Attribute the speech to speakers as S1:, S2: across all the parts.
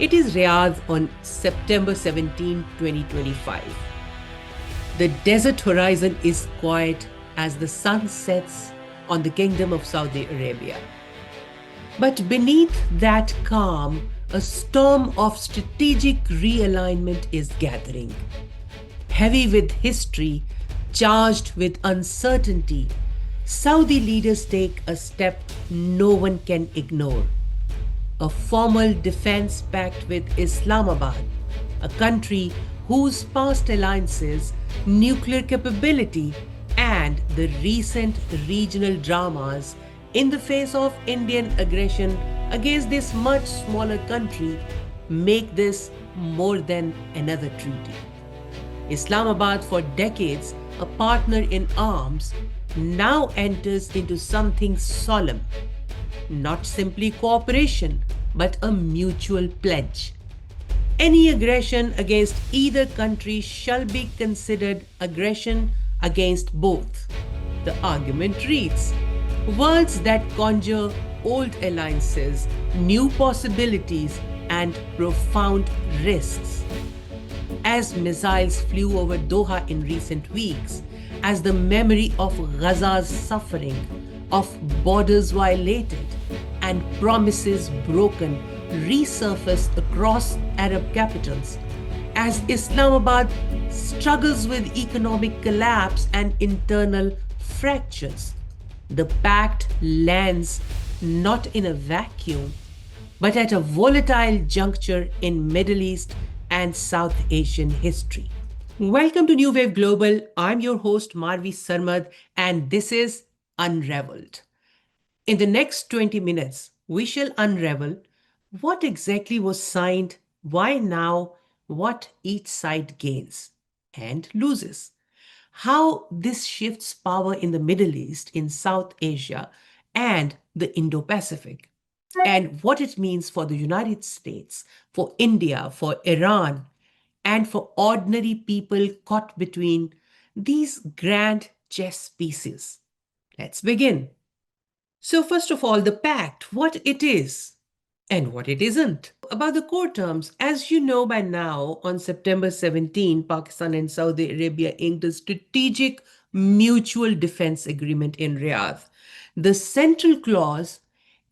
S1: It is Riyadh on September 17, 2025. The desert horizon is quiet as the sun sets on the Kingdom of Saudi Arabia. But beneath that calm, a storm of strategic realignment is gathering. Heavy with history, charged with uncertainty, Saudi leaders take a step no one can ignore. A formal defense pact with Islamabad, a country whose past alliances, nuclear capability, and the recent regional dramas in the face of Indian aggression against this much smaller country make this more than another treaty. Islamabad, for decades a partner in arms, now enters into something solemn. Not simply cooperation, but a mutual pledge. Any aggression against either country shall be considered aggression against both. The argument reads: words that conjure old alliances, new possibilities, and profound risks. As missiles flew over Doha in recent weeks, as the memory of Gaza's suffering, of borders violated, and promises broken resurfaced across Arab capitals, as Islamabad struggles with economic collapse and internal fractures. The pact lands not in a vacuum, but at a volatile juncture in Middle East and South Asian history. Welcome to New Wave Global. I'm your host, Marvi Sarmad, and this is Unraveled. In the next 20 minutes, we shall unravel what exactly was signed, why now, what each side gains and loses, how this shifts power in the Middle East, in South Asia, and the Indo Pacific, and what it means for the United States, for India, for Iran, and for ordinary people caught between these grand chess pieces. Let's begin. So, first of all, the pact, what it is and what it isn't. About the core terms, as you know by now, on September 17, Pakistan and Saudi Arabia inked a strategic mutual defense agreement in Riyadh. The central clause: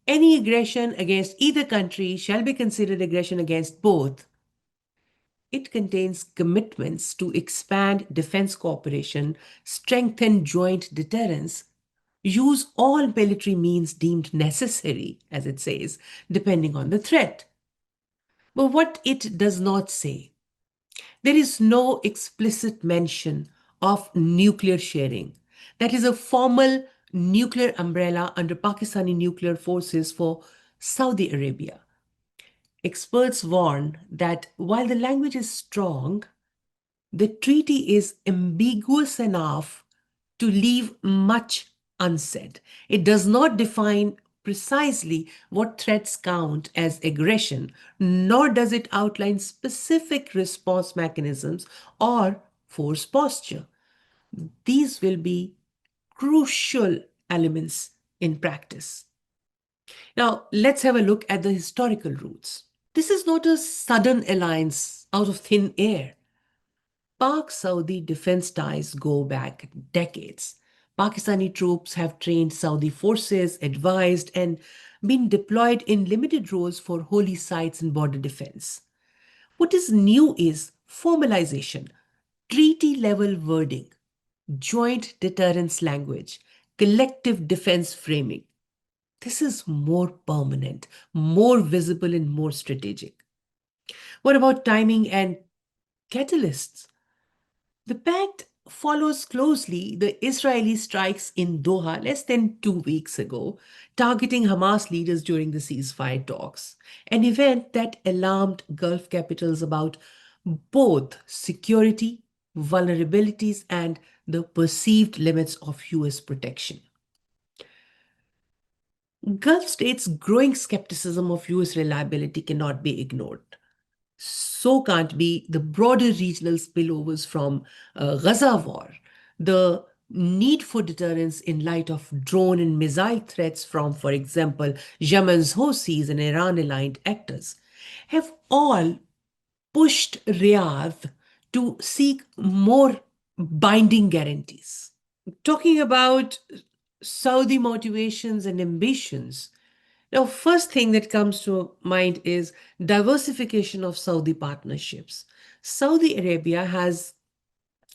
S1: any aggression against either country shall be considered aggression against both. It contains commitments to expand defense cooperation, strengthen joint deterrence, use all military means deemed necessary, as it says, depending on the threat. But what it does not say: there is no explicit mention of nuclear sharing. That is a formal nuclear umbrella under Pakistani nuclear forces for Saudi Arabia. Experts warn that while the language is strong, the treaty is ambiguous enough to leave much unsaid. It does not define precisely what threats count as aggression, nor does it outline specific response mechanisms or force posture. These will be crucial elements in practice. Now, let's have a look at the historical roots. This is not a sudden alliance out of thin air. Pak-Saudi defense ties go back decades. Pakistani troops have trained Saudi forces, advised, and been deployed in limited roles for holy sites and border defense. What is new is formalization, treaty-level wording, joint deterrence language, collective defense framing. This is more permanent, more visible, and more strategic. What about timing and catalysts? The pact follows closely the Israeli strikes in Doha less than 2 weeks ago, targeting Hamas leaders during the ceasefire talks, an event that alarmed Gulf capitals about both security, vulnerabilities, and the perceived limits of US protection. Gulf states' growing skepticism of US reliability cannot be ignored. So can't be the broader regional spillovers from Gaza war, the need for deterrence in light of drone and missile threats from, for example, Yemen's Houthis and Iran-aligned actors, have all pushed Riyadh to seek more binding guarantees. Talking about Saudi motivations and ambitions, now, first thing that comes to mind is diversification of Saudi partnerships. Saudi Arabia has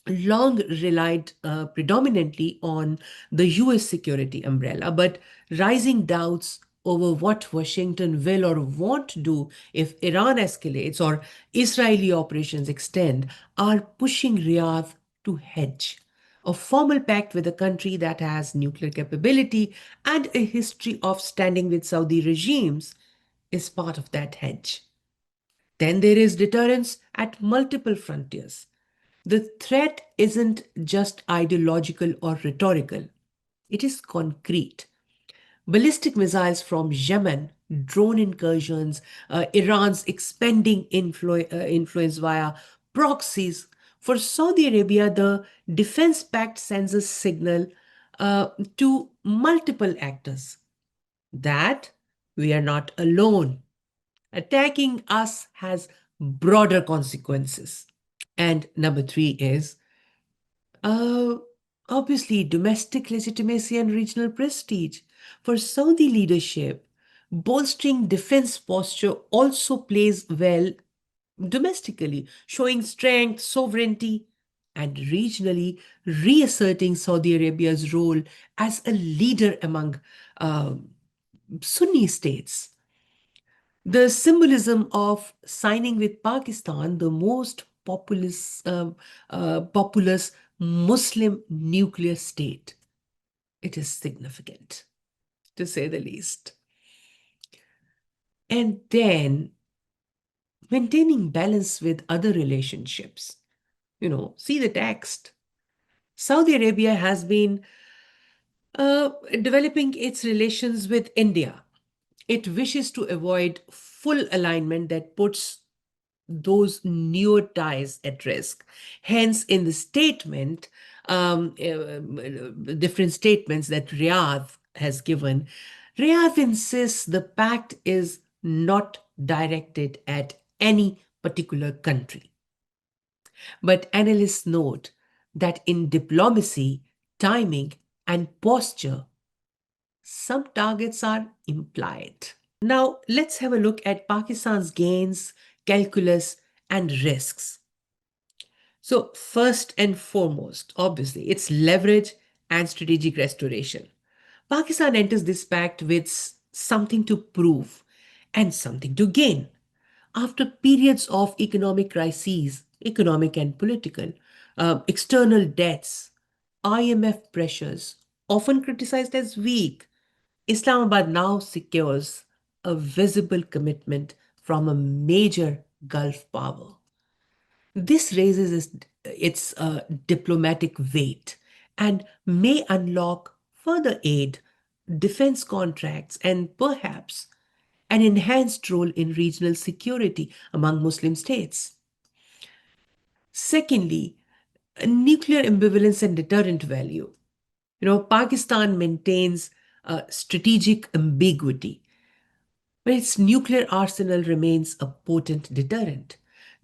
S1: long relied predominantly on the US security umbrella, but rising doubts over what Washington will or won't do if Iran escalates or Israeli operations extend are pushing Riyadh to hedge. A formal pact with a country that has nuclear capability and a history of standing with Saudi regimes is part of that hedge. Then there is deterrence at multiple frontiers. The threat isn't just ideological or rhetorical, it is concrete. Ballistic missiles from Yemen, drone incursions, Iran's expanding influence via proxies. For Saudi Arabia, the defense pact sends a signal uh, to multiple actors that we are not alone. Attacking us has broader consequences. And number three is uh, obviously domestic legitimacy and regional prestige. For Saudi leadership, bolstering defense posture also plays well domestically, showing strength, sovereignty, and regionally reasserting Saudi Arabia's role as a leader among uh, Sunni states. The symbolism of signing with Pakistan, the most populous Muslim nuclear state, it is significant, to say the least. And then maintaining balance with other relationships. See the text. Saudi Arabia has been developing its relations with India. It wishes to avoid full alignment that puts those newer ties at risk. Hence, in the statement, different statements that Riyadh has given, Riyadh insists the pact is not directed at any particular country. But analysts note that in diplomacy, timing, and posture, some targets are implied. Now, let's have a look at Pakistan's gains, calculus, and risks. So, first and foremost, obviously, it's leverage and strategic restoration. Pakistan enters this pact with something to prove and something to gain. After periods of economic crises, economic and political, external debts, IMF pressures, often criticized as weak, Islamabad now secures a visible commitment from a major Gulf power. This raises its diplomatic weight and may unlock further aid, defense contracts, and perhaps an enhanced role in regional security among Muslim states. Secondly, nuclear ambivalence and deterrent value. Pakistan maintains a strategic ambiguity, but its nuclear arsenal remains a potent deterrent.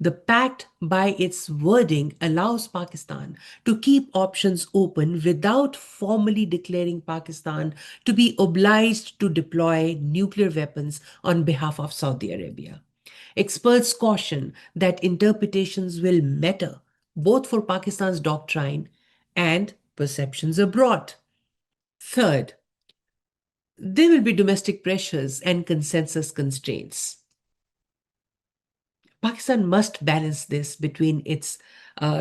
S1: The pact, by its wording, allows Pakistan to keep options open without formally declaring Pakistan to be obliged to deploy nuclear weapons on behalf of Saudi Arabia. Experts caution that interpretations will matter both for Pakistan's doctrine and perceptions abroad. Third, there will be domestic pressures and consensus constraints. Pakistan must balance this between its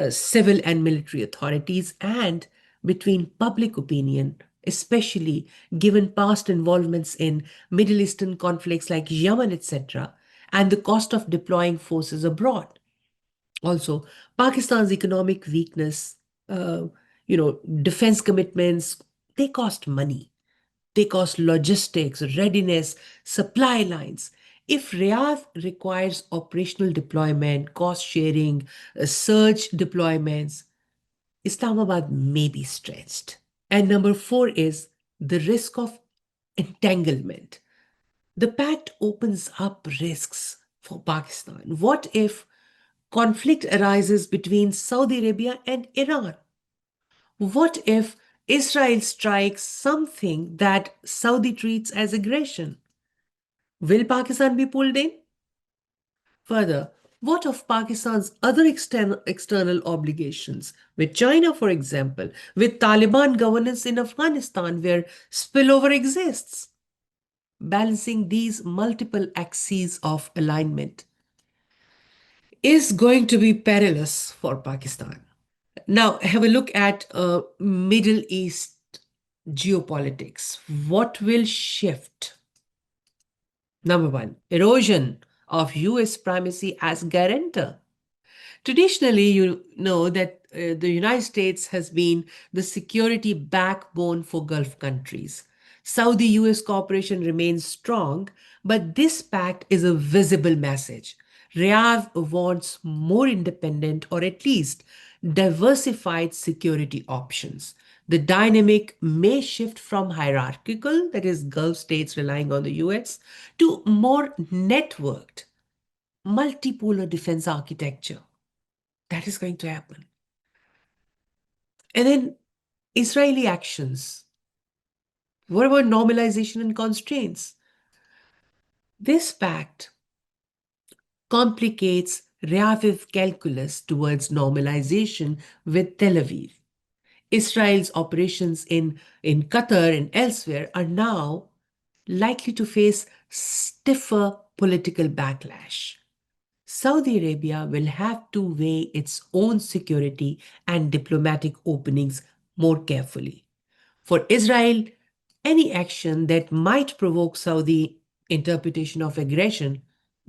S1: civil and military authorities and between public opinion, especially given past involvements in Middle Eastern conflicts like Yemen, etc., and the cost of deploying forces abroad. Also, Pakistan's economic weakness, uh, defense commitments, they cost money. They cost logistics, readiness, supply lines. If Riyadh requires operational deployment, cost sharing, surge deployments, Islamabad may be stretched. And number four is the risk of entanglement. The pact opens up risks for Pakistan? What if conflict arises between Saudi Arabia and Iran? What if Israel strikes something that Saudi treats as aggression? Will Pakistan be pulled in? Further, what of Pakistan's other external obligations with China, for example, with Taliban governance in Afghanistan, where spillover exists? Balancing these multiple axes of alignment is going to be perilous for Pakistan. Now, have a look at Middle East geopolitics. What will shift? Number one, erosion of US primacy as guarantor. Traditionally, you know that the United States has been the security backbone for Gulf countries. Saudi US cooperation remains strong, but this pact is a visible message. Riyadh wants more independent or at least diversified security options. The dynamic may shift from hierarchical, that is, Gulf states relying on the US, to more networked, multipolar defense architecture. That is going to happen. And then Israeli actions. What about normalization and constraints? This pact complicates relative calculus towards normalization with Tel Aviv. Israel's operations in Qatar and elsewhere are now likely to face stiffer political backlash. Saudi Arabia will have to weigh its own security and diplomatic openings more carefully. For Israel, any action that might provoke Saudi interpretation of aggression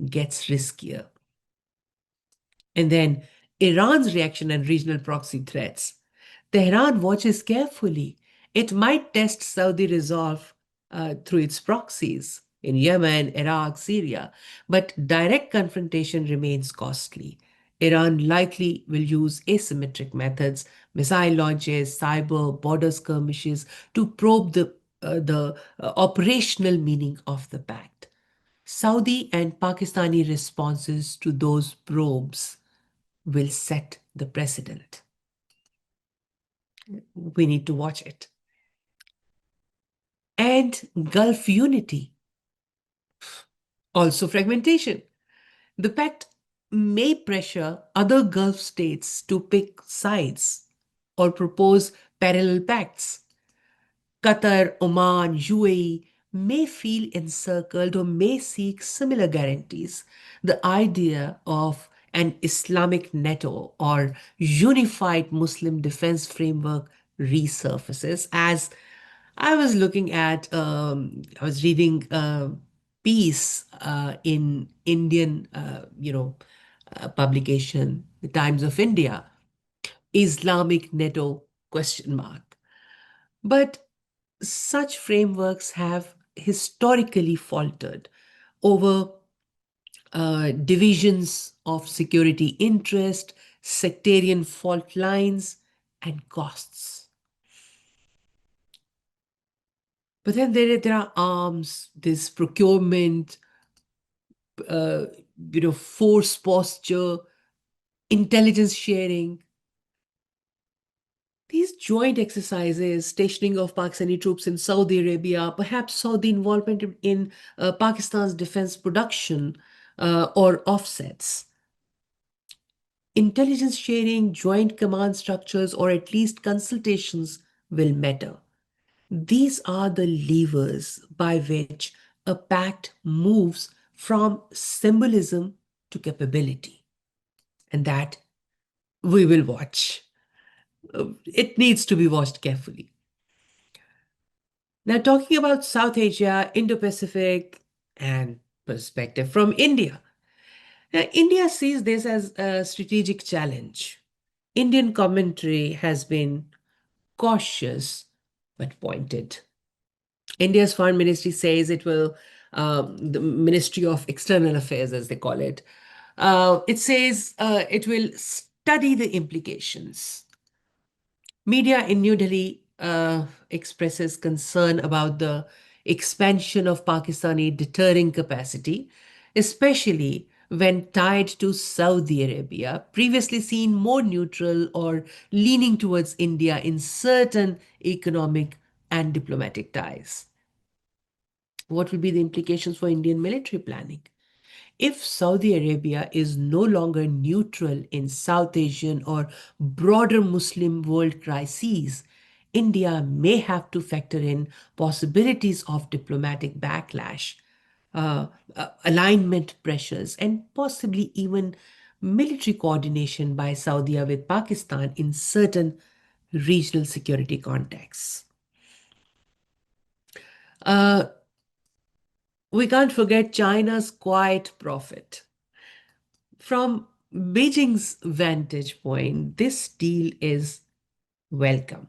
S1: gets riskier. And then Iran's reaction and regional proxy threats. Tehran watches carefully. It might test Saudi resolve through its proxies in Yemen, Iraq, Syria, but direct confrontation remains costly. Iran likely will use asymmetric methods, missile launches, cyber, border skirmishes to probe the operational meaning of the pact. Saudi and Pakistani responses to those probes will set the precedent. We need to watch it. And Gulf unity, also fragmentation. The pact may pressure other Gulf states to pick sides or propose parallel pacts. Qatar, Oman, UAE may feel encircled or may seek similar guarantees. The idea of an Islamic NATO or unified Muslim defense framework resurfaces as I was looking at, I was reading a piece in Indian, publication, The Times of India, Islamic NATO question mark. But such frameworks have historically faltered over divisions of security interest, sectarian fault lines, and costs. But then there are arms, this procurement, uh, force posture, intelligence sharing. These joint exercises, stationing of Pakistani troops in Saudi Arabia, perhaps Saudi involvement in Pakistan's defense production or offsets. Intelligence sharing, joint command structures, or at least consultations will matter. These are the levers by which a pact moves from symbolism to capability. And that we will watch. It needs to be watched carefully. Now, talking about South Asia, Indo-Pacific, and perspective from India. Now, India sees this as a strategic challenge. Indian commentary has been cautious but pointed. India's foreign ministry says it will, the Ministry of External Affairs, as they call it, it says it will study the implications. Media in New Delhi expresses concern about the expansion of Pakistani deterring capacity, especially when tied to Saudi Arabia, previously seen more neutral or leaning towards India in certain economic and diplomatic ties. What will be the implications for Indian military planning? If Saudi Arabia is no longer neutral in South Asian or broader Muslim world crises, India may have to factor in possibilities of diplomatic backlash, alignment pressures, and possibly even military coordination by Saudi with Pakistan in certain regional security contexts. Uh, we can't forget China's quiet profit. From Beijing's vantage point, this deal is welcome.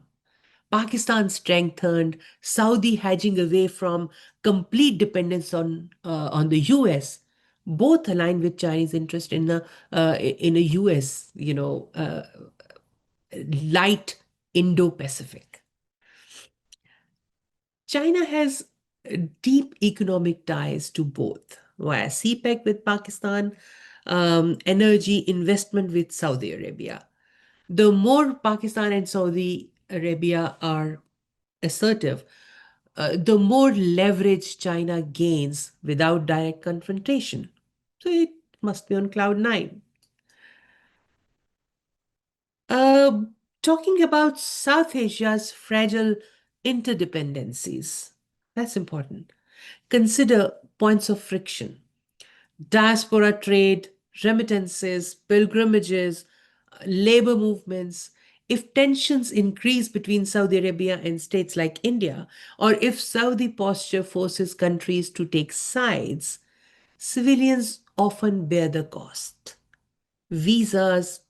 S1: Pakistan strengthened, Saudi hedging away from complete dependence on the US. Both align with Chinese interest in a US, light Indo-Pacific. China has deep economic ties to both via CPEC with Pakistan, energy investment with Saudi Arabia. The more Pakistan and Saudi Arabia are assertive, the more leverage China gains without direct confrontation. So it must be on cloud nine. Uh, Talking about South Asia's fragile interdependencies, that's important. Consider points of friction: diaspora trade, remittances, pilgrimages, labor movements. If tensions increase between Saudi Arabia and states like India, or if Saudi posture forces countries to take sides, civilians often bear the cost. Visas,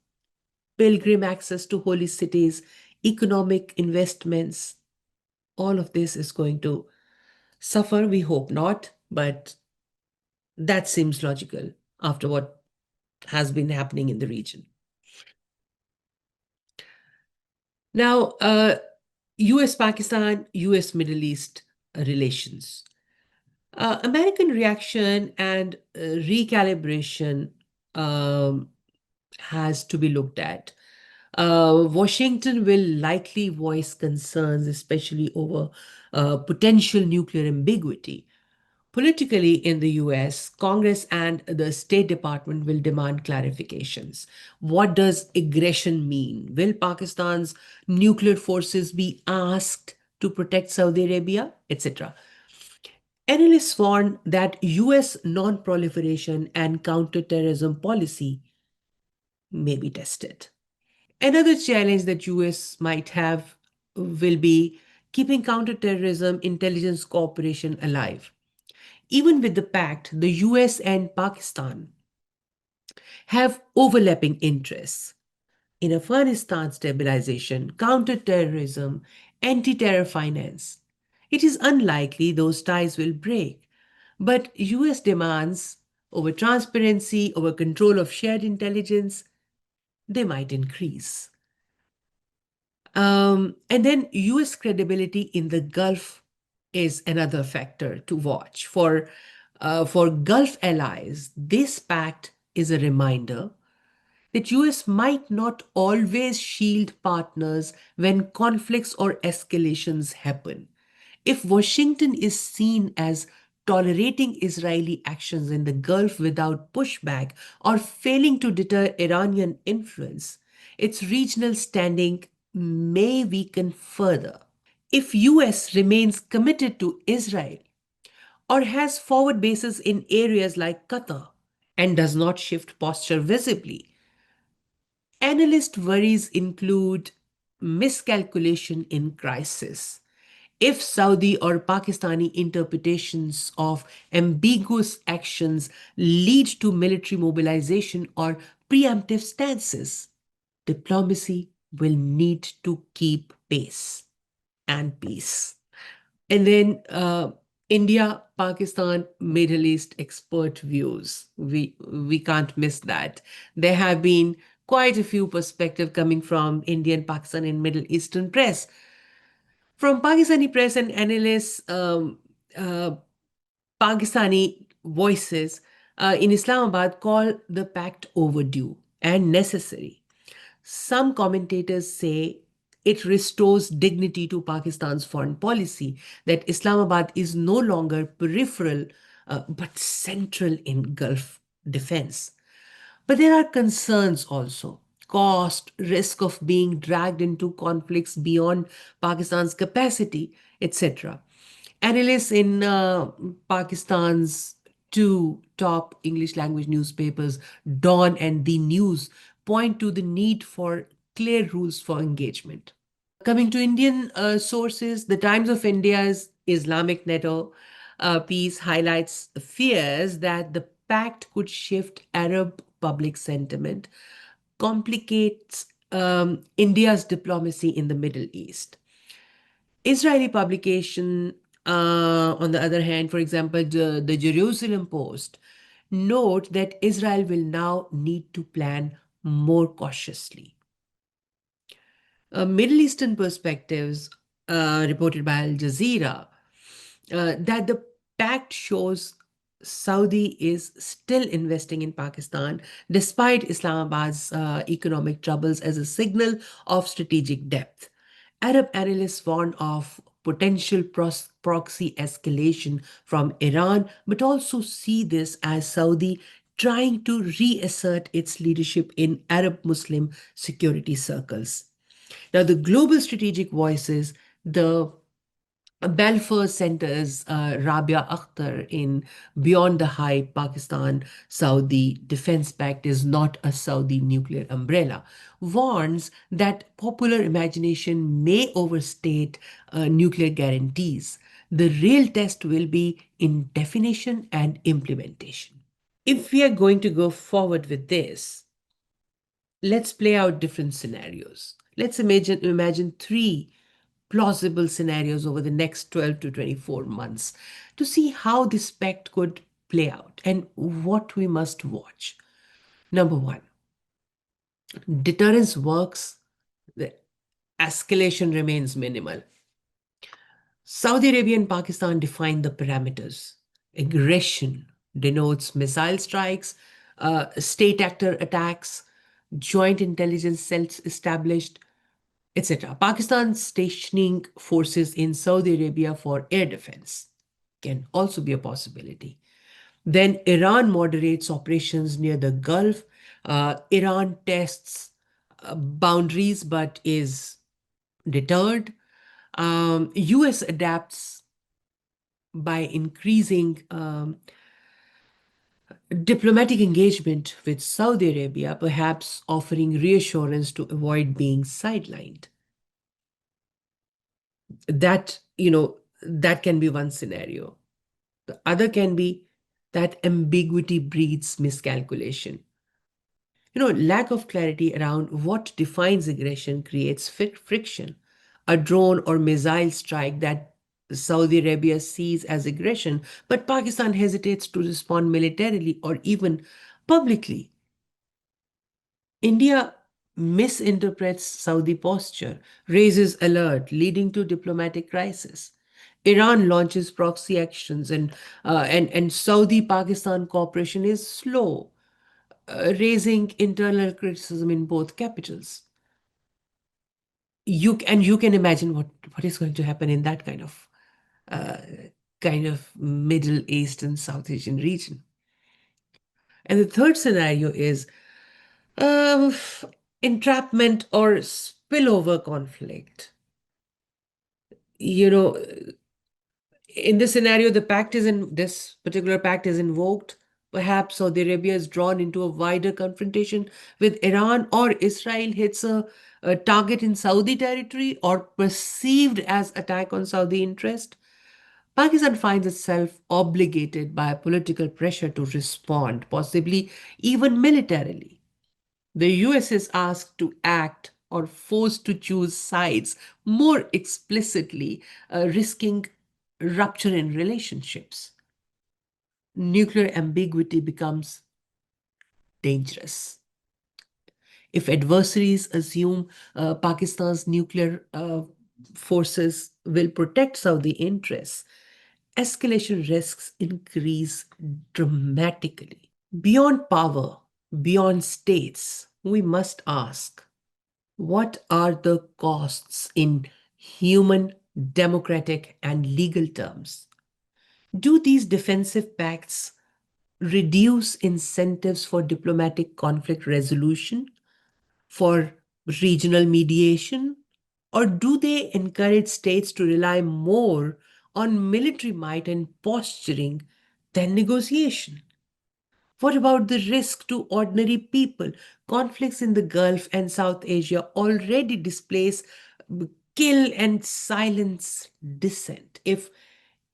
S1: pilgrim access to holy cities, economic investments, all of this is going to suffer. We hope not, but that seems logical after what has been happening in the region. Now, US Pakistan, US Middle East relations. American reaction and recalibration um, has to be looked at. Washington will likely voice concerns, especially over potential nuclear ambiguity. Politically, in the US, Congress and the State Department will demand clarifications. What does aggression mean? Will Pakistan's nuclear forces be asked to protect Saudi Arabia, etc.? Analysts warn that US non proliferation and counterterrorism policy may be tested. Another challenge that US might have will be keeping counterterrorism intelligence cooperation alive. Even with the pact, the US and Pakistan have overlapping interests in Afghanistan stabilization, counterterrorism, anti terror finance. It is unlikely those ties will break, but US demands over transparency, over control of shared intelligence, they might increase. And then US credibility in the Gulf is another factor to watch. For Gulf allies, this pact is a reminder that US might not always shield partners when conflicts or escalations happen. If Washington is seen as tolerating Israeli actions in the Gulf without pushback or failing to deter Iranian influence, its regional standing may weaken further. If US remains committed to Israel or has forward bases in areas like Qatar and does not shift posture visibly, analyst worries include miscalculation in crisis. If Saudi or Pakistani interpretations of ambiguous actions lead to military mobilization or preemptive stances, diplomacy will need to keep pace and peace. And then India, Pakistan, Middle East expert views. We can't miss that. There have been quite a few perspectives coming from Indian, Pakistan, and Middle Eastern press. From Pakistani press and analysts, uh, Pakistani voices, in Islamabad call the pact overdue and necessary. Some commentators say it restores dignity to Pakistan's foreign policy, that Islamabad is no longer peripheral but central in Gulf defense. But there are concerns also: cost, risk of being dragged into conflicts beyond Pakistan's capacity, etc. Analysts in Pakistan's two top English language newspapers, Dawn and The News, point to the need for clear rules for engagement. Coming to Indian sources, the Times of India's Islamic Neto piece highlights fears that the pact could shift Arab public sentiment, complicates India's diplomacy in the Middle East. Israeli publication, on the other hand, for example, the Jerusalem Post, note that Israel will now need to plan more cautiously. Middle Eastern perspectives, reported by Al Jazeera, that the pact shows Saudi is still investing in Pakistan despite Islamabad's economic troubles as a signal of strategic depth. Arab analysts warn of potential proxy escalation from Iran, but also see this as Saudi trying to reassert its leadership in Arab Muslim security circles. Now, the global strategic voices, the Balfour Center's Rabia Akhtar in Beyond the Hype, Pakistan Saudi Defense Pact is not a Saudi nuclear umbrella, warns that popular imagination may overstate nuclear guarantees. The real test will be in definition and implementation. If we are going to go forward with this, let's play out different scenarios. Let's imagine three plausible scenarios over the next 12 to 24 months to see how this pact could play out and what we must watch. Number one, deterrence works, the escalation remains minimal. Saudi Arabia and Pakistan define the parameters. Aggression denotes missile strikes, state actor attacks, joint intelligence cells established, etc. Pakistan stationing forces in Saudi Arabia for air defense can also be a possibility. Then Iran moderates operations near the Gulf. Iran tests boundaries but is deterred. US adapts by increasing diplomatic engagement with Saudi Arabia, perhaps offering reassurance to avoid being sidelined. That can be one scenario. The other can be that ambiguity breeds miscalculation. Lack of clarity around what defines aggression creates friction. A drone or missile strike that Saudi Arabia sees as aggression, but Pakistan hesitates to respond militarily or even publicly. India misinterprets Saudi posture, raises alert, leading to diplomatic crisis. Iran launches proxy actions, and Saudi-Pakistan cooperation is slow, raising internal criticism in both capitals. You can imagine what is going to happen in that uh, kind of Middle East and South Asian region. And the third scenario is uh, entrapment or spillover conflict. You know, in this scenario, this particular pact is invoked. Perhaps Saudi Arabia is drawn into a wider confrontation with Iran, or Israel hits a target in Saudi territory or perceived as attack on Saudi interest. Pakistan finds itself obligated by political pressure to respond, possibly even militarily. The US is asked to act or forced to choose sides more explicitly, risking rupture in relationships. Nuclear ambiguity becomes dangerous. If adversaries assume Pakistan's nuclear forces will protect Saudi interests, escalation risks increase dramatically. Beyond power, beyond states, we must ask, what are the costs in human, democratic, and legal terms? Do these defensive pacts reduce incentives for diplomatic conflict resolution, for regional mediation, or do they encourage states to rely more on military might and posturing than negotiation? What about the risk to ordinary people? Conflicts in the Gulf and South Asia already displace, kill, and silence dissent. If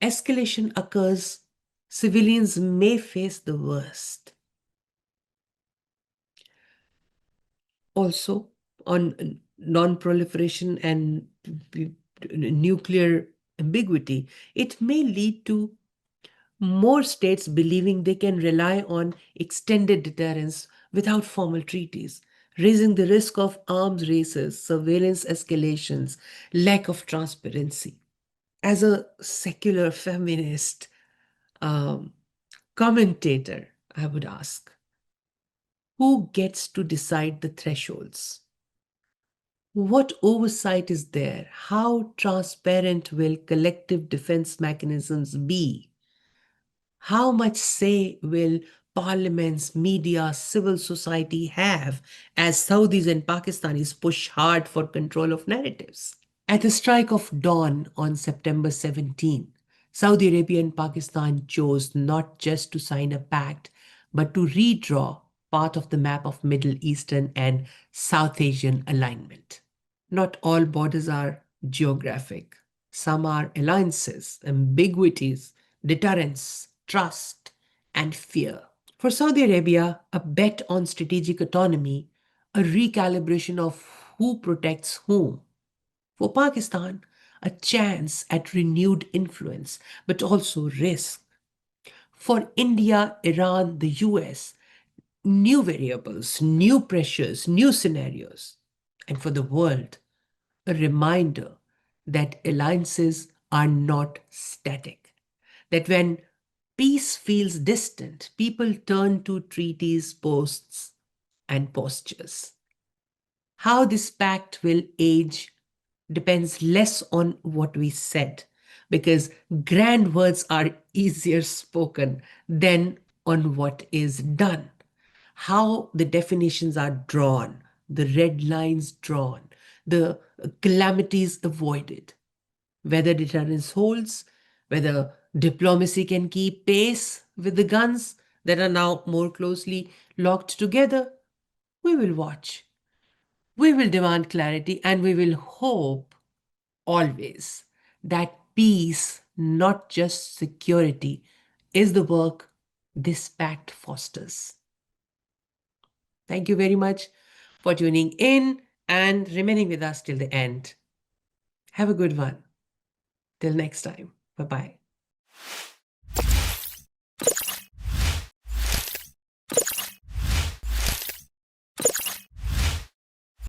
S1: escalation occurs, civilians may face the worst. Also, on non-proliferation and nuclear ambiguity, it may lead to more states believing they can rely on extended deterrence without formal treaties, raising the risk of arms races, surveillance escalations, lack of transparency. As a secular feminist um, commentator, I would ask, who gets to decide the thresholds? What oversight is there? How transparent will collective defense mechanisms be? How much say will parliaments, media, civil society have as Saudis and Pakistanis push hard for control of narratives? At the strike of dawn on September 17, Saudi Arabia and Pakistan chose not just to sign a pact, but to redraw part of the map of Middle Eastern and South Asian alignment. Not all borders are geographic. Some are alliances, ambiguities, deterrence, trust, and fear. For Saudi Arabia, a bet on strategic autonomy, a recalibration of who protects whom. For Pakistan, a chance at renewed influence, but also risk. For India, Iran, the US, new variables, new pressures, new scenarios. And for the world, a reminder that alliances are not static. That when peace feels distant, people turn to treaties, posts, and postures. How this pact will age depends less on what we said, because grand words are easier spoken than on what is done. How the definitions are drawn, the red lines drawn, the calamities avoided, whether deterrence holds, whether diplomacy can keep pace with the guns that are now more closely locked together. We will watch. We will demand clarity and we will hope always that peace, not just security, is the work this pact fosters. Thank you very much for tuning in and remaining with us till the end. Have a good one. Till next time. Bye bye.